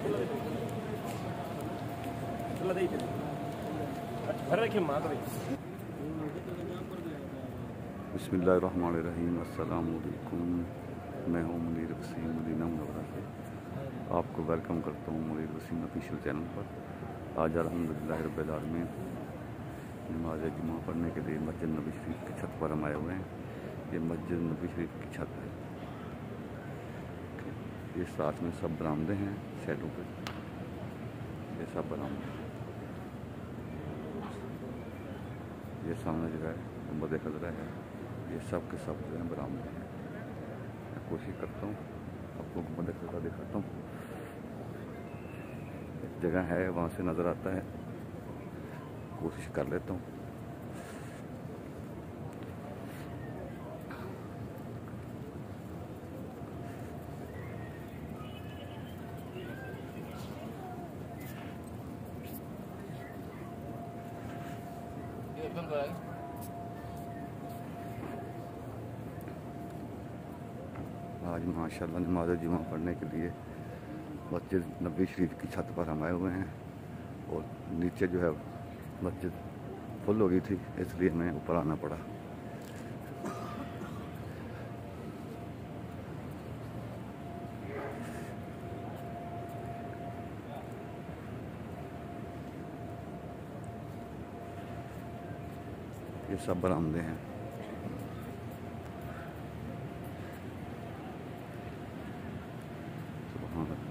बिस्मिल्लाहिर्रहमानिर्रहीम। अस्सलाम वालेकुम। मैं हूँ मुनीर वसीम मदीना मुनव्वरा से। आपको वेलकम करता हूँ मुनीर वसीम ऑफिशियल चैनल पर। आज अल्हम्दुलिल्लाह रब्बिल आलमीन नमाज जुमा पढ़ने के लिए मस्जिद नबी शरीफ की छत पर हम आए हुए हैं। ये मस्जिद नबी शरीफ की छत है। ये साथ में सब बरामदे हैं साइडों पे, ये सब बरामदे हैं। ये सामने जगह है गुंबद खज़रा है, ये सब के सब जो है बरामदे हैं। मैं कोशिश करता हूँ आपको गुंबद खज़रा दिखाता हूँ। एक जगह है वहाँ से नज़र आता है, कोशिश कर लेता हूँ। आज माशाल्लाह नमाज जुमा पढ़ने के लिए मस्जिद नबी शरीफ की छत पर हम आए हुए हैं और नीचे जो है मस्जिद फुल हो गई थी, इसलिए हमें ऊपर आना पड़ा। ये सब बरामदे हैं। सुभान अल्लाह।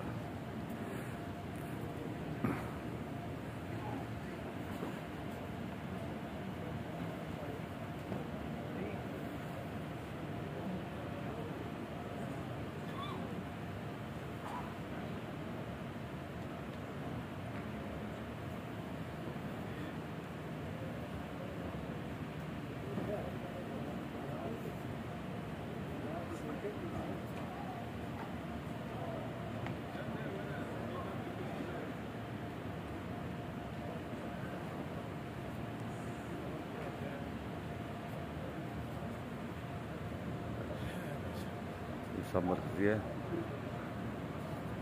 सब मर्कज़ी है,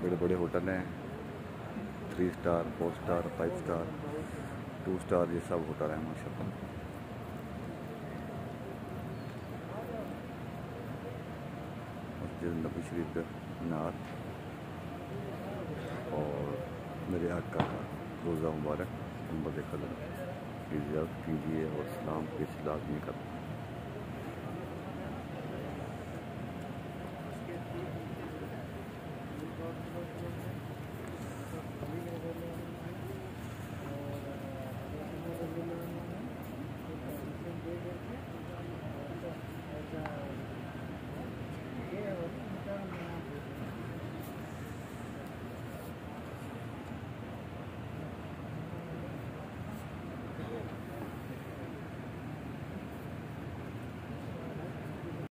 बड़े बड़े होटल हैं, 3 स्टार 4 स्टार 5 स्टार 2 स्टार, ये सब होटल हैं माशाल्लाह। मस्जिद नबी शरीफ का मीनार और मेरे आका का रोज़ा मुबारक गुंबद खज़रा की ज़ियारत कीजिए और सलाम पेश लाज़मी कर